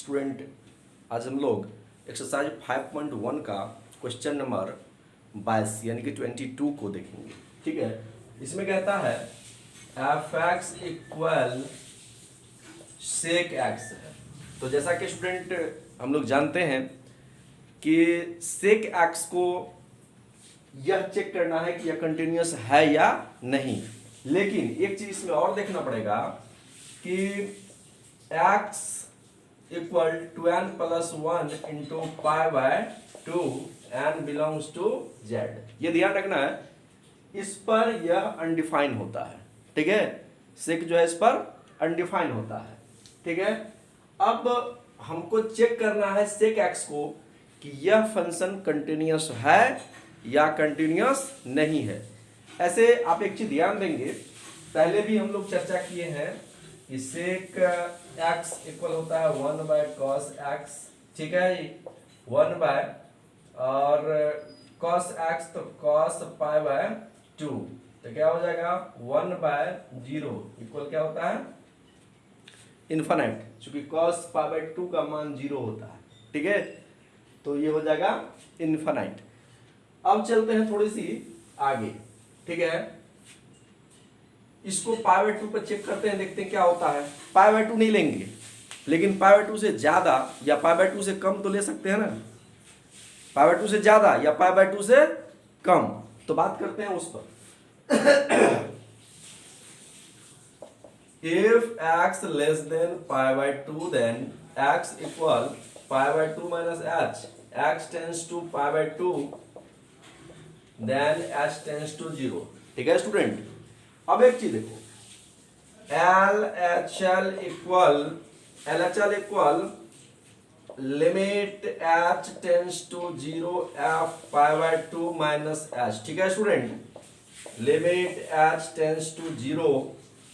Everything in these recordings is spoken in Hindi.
स्टूडेंट, आज हम लोग एक्सरसाइज 5.1 का क्वेश्चन नंबर 22 यानी कि 22 को देखेंगे। ठीक है, इसमें कहता है F x equal sec X है। तो जैसा कि स्टूडेंट हम लोग जानते हैं कि सेक एक्स को यह चेक करना है कि यह कंटिन्यूअस है या नहीं। लेकिन एक चीज इसमें और देखना पड़ेगा कि x equal to n plus 1 into pi by 2 n belongs to z। ये ध्यान रखना है, इस पर यह अनडिफाइन होता है। ठीक है, सेक जो है इस पर अनडिफाइन होता है। ठीक है, अब हमको चेक करना है सेक एक्स को कि यह फंक्शन कंटिन्यूअस है या कंटिन्यूअस नहीं है। ऐसे आप एक चीज ध्यान देंगे, पहले भी हम लोग चर्चा किए हैं कि सेक एक्स इक्वल होता है 1 बाय कॉस एक्स। ठीक है, 1 बाय और कॉस एक्स तो कॉस पाई बाय 2, तो क्या हो जाएगा 1 बाय 0 इक्वल क्या होता है इन्फिनिट, क्योंकि कॉस पाई बाय 2 का मान 0 होता है। ठीक है, तो ये हो जाएगा इन्फिनिट। अब चलते हैं थोड़ी सी आगे। ठीक है, इसको पाई बाय 2 पर चेक करते हैं, देखते हैं क्या होता है। पाई बाय 2 नहीं लेंगे, लेकिन पाई बाय 2 से ज्यादा या पाई बाय 2 से कम तो ले सकते हैं ना। पाई बाय 2 से ज्यादा या पाई बाय 2 से कम, तो बात करते हैं उस पर। If x less than pi by 2 then x equal pi by 2 minus h, x tends to pi by 2 then h tends to 0। ठीक है स्टूडेंट, अब एक चीज देखो, LHL equal limit h tends to 0 f pi by 2 minus h। ठीक है student, limit h tends to 0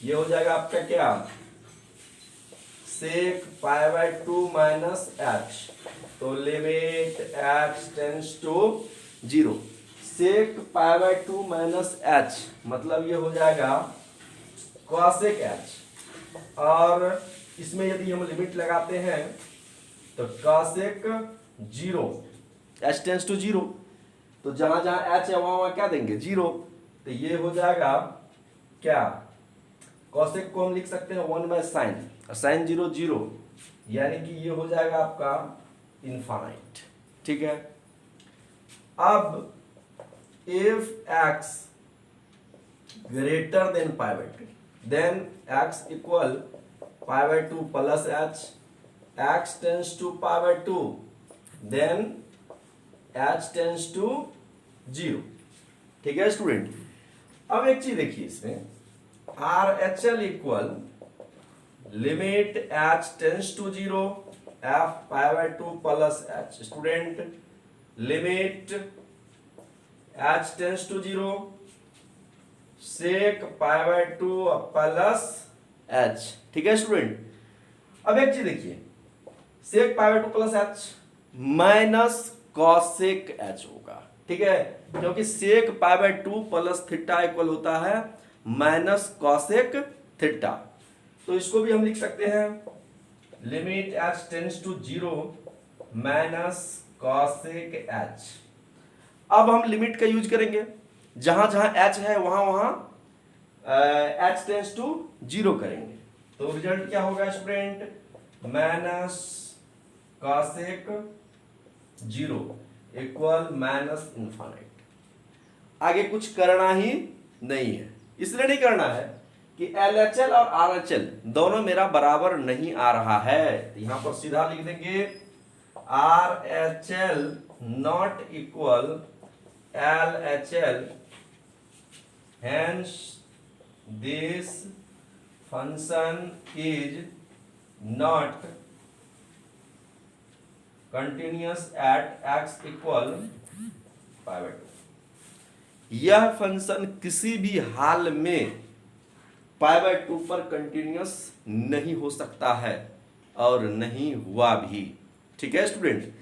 ये हो जाएगा आपका क्या sec pi by 2 minus h। तो limit h tends to 0 sec pi by 2 minus h, मतलब ये हो जाएगा कॉसेक h। और इसमें यदि हम लिमिट लगाते हैं तो कॉसेक 0 h टेंस टू 0, तो जहां जहां h है वहां क्या देंगे 0, तो ये हो जाएगा क्या कॉसेक को हम लिख सकते हैं 1 बाय साइन, साइन 0 0, यानी कि ये हो जाएगा आपका इनफाइनाइट। ठीक है, अब if x greater than pi by 2 then x equal pi by 2 plus h, x tends to pi by 2 then h tends to 0। ठीक है स्टूडेंट, अब एक चीज देखिए इसमें RHL equal limit h tends to 0 f pi by 2 plus h। Student, limit h tends to 0 sec pi by 2 plus h। ठीक है स्टूडेंट, अब एक चीज देखिए, sec pi by 2 plus h minus cosec h होगा। ठीक है, क्योंकि sec pi by 2 plus theta equal होता है माइनस कॉसेक थीटा। तो इसको भी हम लिख सकते हैं limit h tends to 0 minus cosec h। अब हम लिमिट का यूज करेंगे, जहां जहां h है वहां वहां h टेंस टू 0 करेंगे। तो रिजल्ट क्या होगा student, minus cosec 0 equal minus infinite. आगे कुछ करना ही नहीं है, इसलिए नहीं करना है कि LHL और RHL दोनों मेरा बराबर नहीं आ रहा है। यहां पर सीधा लिख देंगे RHL not equal LHL, hence this function is not continuous at x equal pi by 2। यह फंक्शन किसी भी हाल में पाई बाय 2 पर कंटिन्यूअस नहीं हो सकता है और नहीं हुआ भी। ठीक है स्टूडेंट,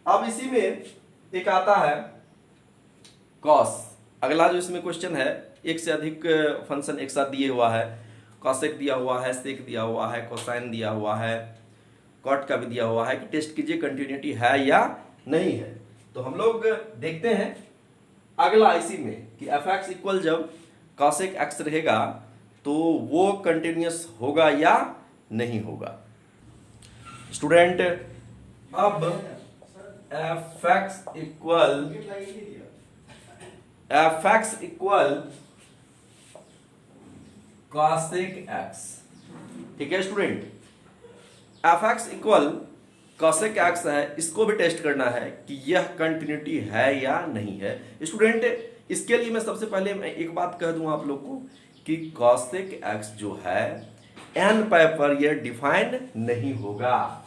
अब इसी में एक आता है कॉस। अगला जो इसमें क्वेश्चन है, एक से अधिक फंक्शन एक साथ दिए हुआ है, कॉसेक दिया हुआ है, सेक दिया हुआ है, कोसाइन दिया हुआ है, कॉट का भी दिया हुआ है कि टेस्ट कीजिए कंटिन्यूटी है या नहीं है। तो हम लोग देखते हैं अगला इसी में कि एफ एक्स इक्वल जब कॉसेक एक्स रहेगा तो वो कंटिन्यूस होगा या नहीं होगा। स्टूडेंट अब F x equal cosec x, ठीक है student, f x equal cosec x है, इसको भी टेस्ट करना है कि यह कंटिन्यूटी है या नहीं है। स्टूडेंट इसके लिए मैं सबसे पहले मैं एक बात कह दूं आप लोग को कि कॉसेक एक्स जो है एन पाई पर यह डिफाइंड नहीं होगा।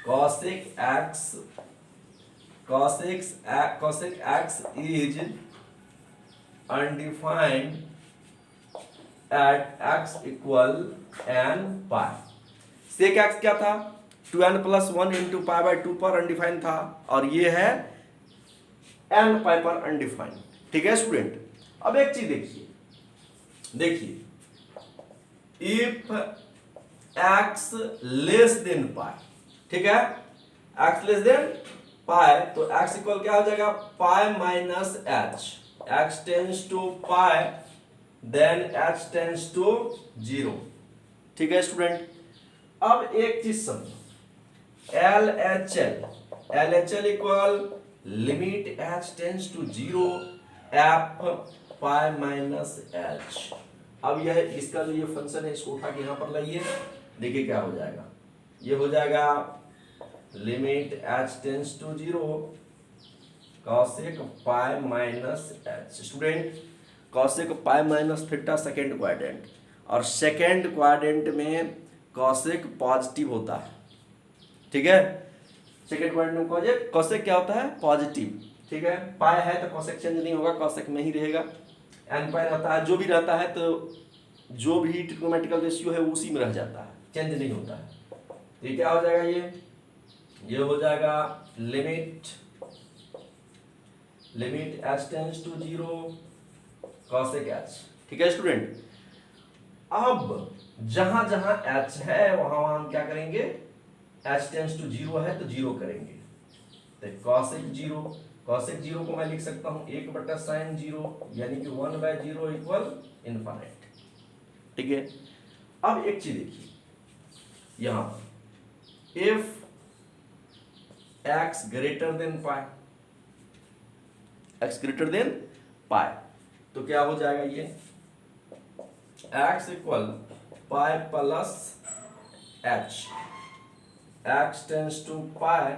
Cosec X is undefined at X equal N pi. Sec X क्या था, 2n+1 इंटू पाई बाई 2 पर अनडिफाइंड था, और ये है n पाई पर अनडिफाइंड, ठीक है स्टूडेंट। अब एक चीज देखिए इफ x लेस देन पाई, ठीक है, x लेस देन पाई, तो x इक्वल क्या हो जाएगा, pi minus h, x tends to pi then h tends to 0, ठीक है स्टूडेंट। अब एक चीज समझो, LHL equal limit h tends to 0 f pi minus h। अब यह इसका जो ये फंक्शन है इसको उठा के यहां पर लाइए, देखिए क्या हो जाएगा, ये हो जाएगा limit h tends to 0 cosec pi minus h। Student cosec pi minus theta second quadrant, और सेकेंड क्वाड्रेंट में कॉसेक पॉजिटिव होता है, ठीक है, सेकेंड क्वाड्रेंट में कॉसेक क्या होता है, पॉजिटिव, ठीक है। पाई है तो कॉसेक चेंज नहीं होगा, कॉसेक में ही रहेगा। एन पाई रहता है, जो भी रहता है तो जो भी ट्रिग्नोमेट्रिकल रेशियो है उसी में रह जाता है, चेंज नहीं होता है। तो ये क्या हो जाएगा, ये हो जाएगा limit h tends to 0 cosec h, ठीक है स्टूडेंट। अब जहां जहां h है वहां हम क्या करेंगे, h टेंस टू 0 है तो 0 करेंगे, तो कॉसेक 0 को मैं लिख सकता हूं 1/sin0, यानी कि 1/0 इक्वल इनफाइनाइट, ठीक है। अब एक चीज देखिए यहां पर if x greater than pi, तो क्या हो जाएगा, ये x equal pi plus h, x tends to pi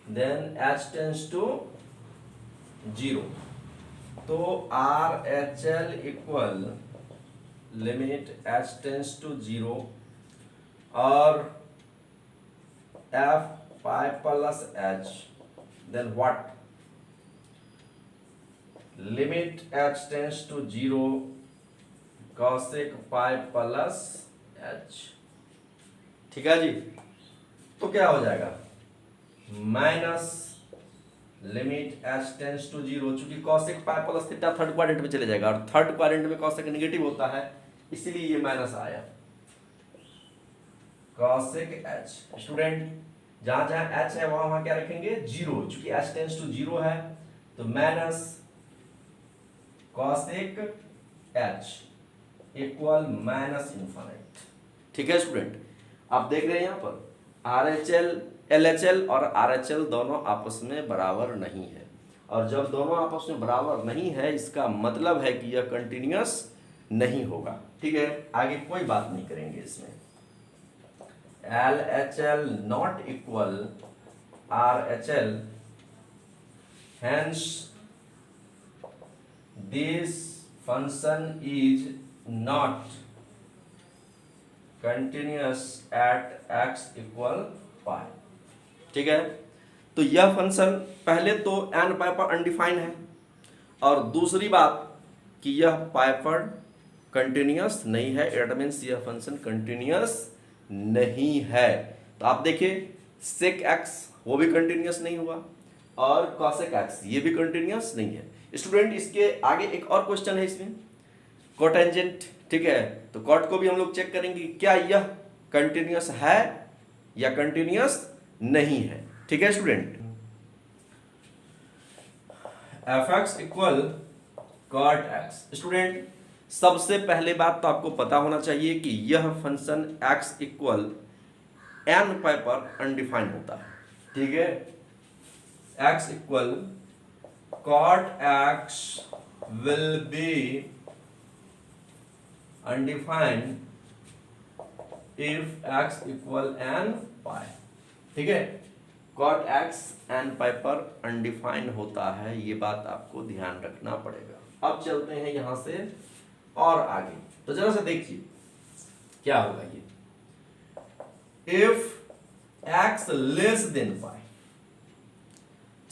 then h tends to 0, तो RHL equal limit h tends to 0 और f pi plus h, then what, limit h tends to 0 cosec pi plus h, ठीक है जी। तो क्या हो जाएगा, minus limit h tends to 0, चूंकि cosec pi plus theta third quadrant में चले जाएगा, और थर्ड क्वाड्रेंट में कॉसेक नेगेटिव होता है, इसीलिए ये माइनस आया, कॉसेक h। स्टूडेंट जहां जहां h है वहां वहां क्या रखेंगे, 0, चूंकि h टेंस टू 0 है, तो minus cosec h equal minus infinite, ठीक है स्टूडेंट। आप देख रहे हैं यहां पर RHL LHL और RHL दोनों आपस में बराबर नहीं है, और जब दोनों आपस में बराबर नहीं है इसका मतलब है कि यह कंटिन्यूअस नहीं होगा, ठीक है। आगे कोई बात नहीं करेंगे इसमें। LHL not equal RHL, hence this function is not continuous at x equal pi, ठीक है। तो यह फंक्शन पहले तो n पाई पर अनडिफाइंड है, और दूसरी बात कि यह पाई पर कंटिन्यूअस नहीं है, इट मीन्स यह फंक्शन कंटिन्यूअस नहीं है। तो आप देखिए सेक एक्स वो भी कंटिन्यूअस नहीं हुआ, और कॉसेक एक्स ये भी कंटिन्यूअस नहीं है। स्टूडेंट इसके आगे एक और क्वेश्चन है इसमें, कोटेंजेंट, ठीक है, तो कॉट को भी हम लोग चेक करेंगे क्या यह कंटिन्यूअस है या कंटिन्यूअस नहीं है। ठीक है student, f x equal cot x. Student सबसे पहले बात तो आपको पता होना चाहिए कि यह function x equal N pi पर अनडिफाइंड होता है। ठीक है, x equal cot x will be undefined if x equal N pi. ठीक है, कॉट एक्स एन पाई पर अनडिफाइंड होता है, ये बात आपको ध्यान रखना पड़ेगा। अब चलते हैं यहां से और आगे, तो जरा सा देखिए क्या होगा ये। इफ एक्स लेस देन पाई,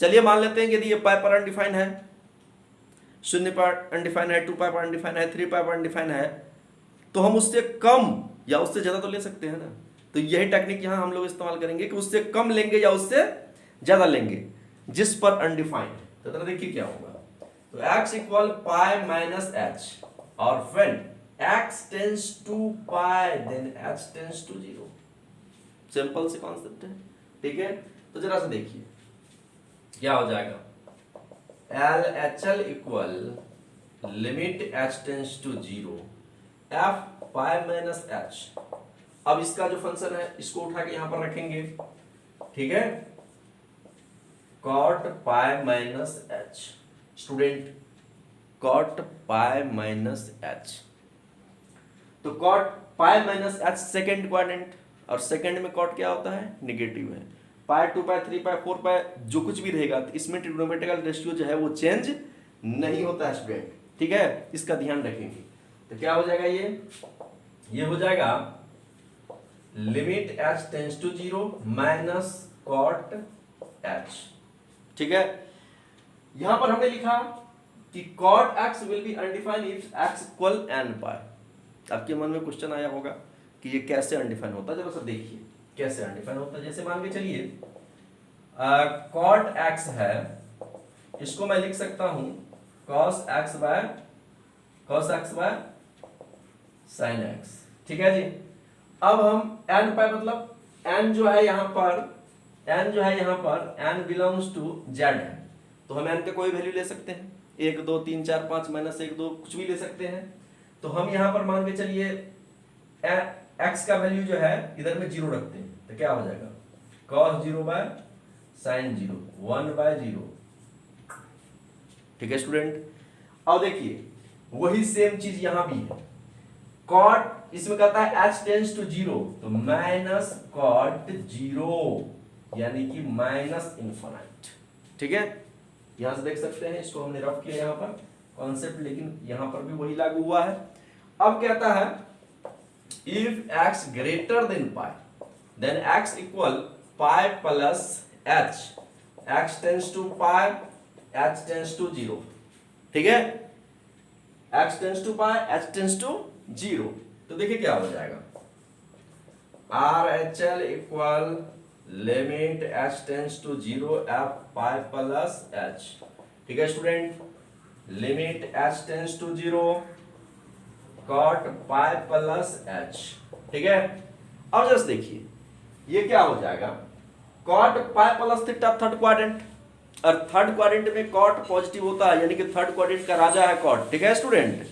चलिए मान लेते हैं कि यदि ये पाई पर अनडिफाइंड है, 0 पर अनडिफाइंड है, 2 पाई पर अनडिफाइंड है, 3 पाई पर अनडिफाइंड है, तो हम उससे कम या उससे ज्यादा तो ले सकते हैं ना। तो यही टेक्निक यहां हम लोग इस्तेमाल करेंगे कि उससे कम लेंगे या उससे ज्यादा लेंगे जिस पर अनडिफाइंड है। तो जरा देखिए क्या होगा। तो x equal pi minus h, और when x tends to pi then h tends to 0। Simple से कॉन्सेप्ट है। ठीक है, तो जरा सा देखिए क्या हो जाएगा। LHL equal limit h tends to 0 f pi minus h। अब इसका जो फंक्शन है इसको उठा के यहां पर रखेंगे। ठीक है, cot pi minus h. Student cot pi minus h, तो cot pi minus h second quadrant, और सेकेंड में कॉट क्या होता है, नेगेटिव है। पाई 2 पाई 3 पाई 4 पाई जो कुछ भी रहेगा, तो इसमें ट्रिग्नोमेट्रिकल रेशियो जो है वो चेंज नहीं होता है स्टूडेंट। ठीक है, इसका ध्यान रखेंगे। तो क्या हो जाएगा, ये हो जाएगा limit h tends to 0 minus cot h। ठीक है, यहां पर हमने लिखा कि cot x will be undefined if x equal n pi. आपके मन में क्वेश्चन आया होगा कि ये कैसे अनडिफाइन होता है, जरा सा देखिए कैसे अनडिफाइन होता है। जैसे मान के चलिए कॉट x है, इसको मैं लिख सकता हूं cos x by sin x। ठीक है जी, अब हम n पाई मतलब n जो है यहाँ पर n बिलोंग्स टू z है, तो हम n के कोई वैल्यू ले सकते हैं, 1 2 3 4 5 माइनस 1 2 कुछ भी ले सकते हैं। तो हम यहाँ पर मान के चलिए x का वैल्यू जो है इधर में 0 रखते हैं, तो क्या हो जाएगा cos 0 बाय sin 0 1 बाय 0। ठीक है स्टूडेंट, अब देखिए वही सेम चीज यहां भी है। कॉट इसमें कहता है h टेंड्स टू 0, तो माइनस कॉट 0 यानी कि माइनस इनफाइनाइट। ठीक है, यहां से देख सकते हैं, इसको हमने रफ किया यहां पर कॉन्सेप्ट, लेकिन यहां पर भी वही लागू हुआ है। अब कहता है if x greater than pi then x equal pi plus h, x tends to pi h tends to 0। ठीक है, x tends to pi h tends to 0, तो देखिए क्या हो जाएगा। RHL equal limit h tends to 0 f pi plus h। ठीक है student, limit h tends to 0 cot pi plus h। ठीक है, अब जस्ट देखिए ये क्या हो जाएगा, cot pi plus theta third quadrant, और थर्ड क्वाड्रेंट में कॉट पॉजिटिव होता है, यानी कि थर्ड क्वाड्रेंट का राजा है कॉट। ठीक है स्टूडेंट,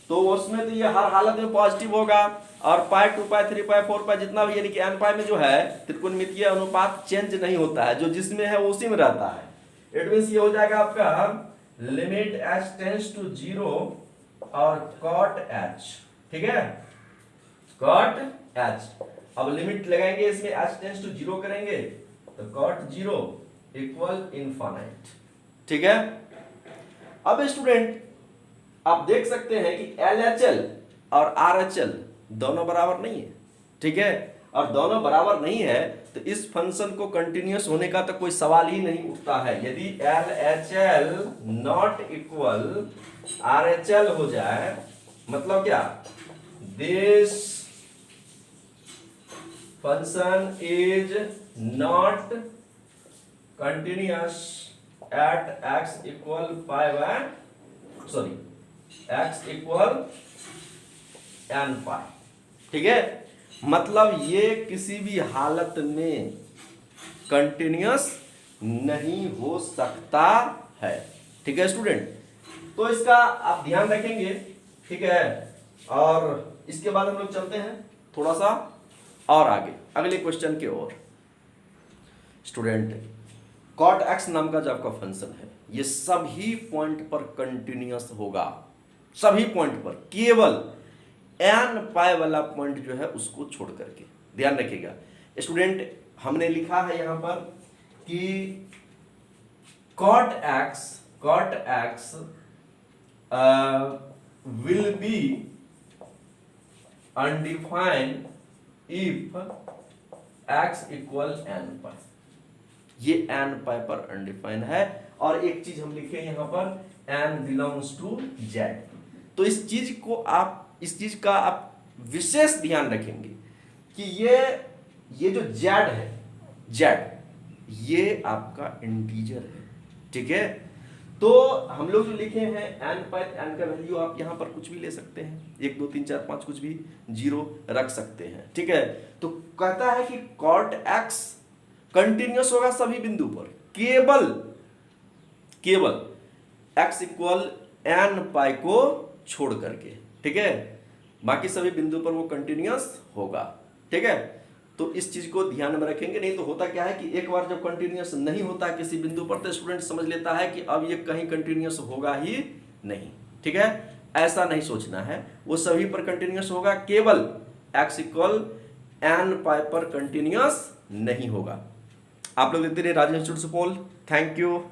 तो उसमें तो ये हर हालत में पॉजिटिव होगा, और पाई 2 पाई 3 पाई 4 पाई जितना भी, यानी कि n पाई में जो है त्रिकोणमितीय अनुपात चेंज नहीं होता है, जो जिसमें है वो उसी में रहता है। इट मींस ये हो जाएगा आपका लिमिट h टेंड्स टू 0 और कॉट h। ठीक है, कॉट h, अब लिमिट लगाएंगे इसमें h टेंड्स टू 0 करेंगे, तो कॉट 0 इक्वल इनफाइनाइट। ठीक है, अब स्टूडेंट आप देख सकते हैं कि LHL और RHL दोनों बराबर नहीं है। ठीक है, और दोनों बराबर नहीं है तो इस फंक्शन को कंटिन्यूअस होने का तो कोई सवाल ही नहीं उठता है। यदि LHL नॉट इक्वल RHL हो जाए, मतलब क्या, this function is not continuous at x equal 5 x equal n पाई। ठीक है, मतलब ये किसी भी हालत में कंटिन्यूअस नहीं हो सकता है। ठीक है स्टूडेंट, तो इसका आप ध्यान रखेंगे। ठीक है, और इसके बाद हम लोग चलते हैं थोड़ा सा और आगे अगले क्वेश्चन की ओर। स्टूडेंट, कॉट एक्स नाम का जो आपका फंक्शन है ये सभी पॉइंट पर कंटिन्यूअस होगा, सभी पॉइंट पर, केवल एन पाई वाला पॉइंट जो है उसको छोड़ करके। ध्यान रखिएगा स्टूडेंट, हमने लिखा है यहां पर कि cot x will be undefined if x equal N pi. ये एन पाई पर अनडिफाइंड है, और एक चीज हम लिखे यहां पर एन बिलोंग्स टू जेड। तो इस चीज का आप विशेष ध्यान रखेंगे कि ये जो जेड है, जेड ये आपका इंटीजर है। ठीक है, तो हम लोग जो लिखे हैं एन पाई, एन का वैल्यू आप यहां पर कुछ भी ले सकते हैं, 1 2 3 4 5 कुछ भी, 0 रख सकते हैं। ठीक है, तो कहता है कि कॉट एक्स कंटिन्यूअस होगा सभी बिंदु पर, केवल एक्स इक्वल एन पाई को छोड़ करके। ठीक है, बाकी सभी बिंदु पर वो कंटिन्यूअस होगा। ठीक है, तो इस चीज को ध्यान में रखेंगे। नहीं तो होता क्या है कि एक बार जब कंटिन्यूअस नहीं होता किसी बिंदु पर तो स्टूडेंट समझ लेता है कि अब ये कहीं कंटिन्यूअस होगा ही नहीं। ठीक है, ऐसा नहीं सोचना है, वो सभी पर कंटिन्यूअस होगा, केवल एक्स इक्वल एन पाई पर कंटिन्यूअस नहीं होगा। आप लोग देखते रहिए Rajasthan institute Supaul. Thank you.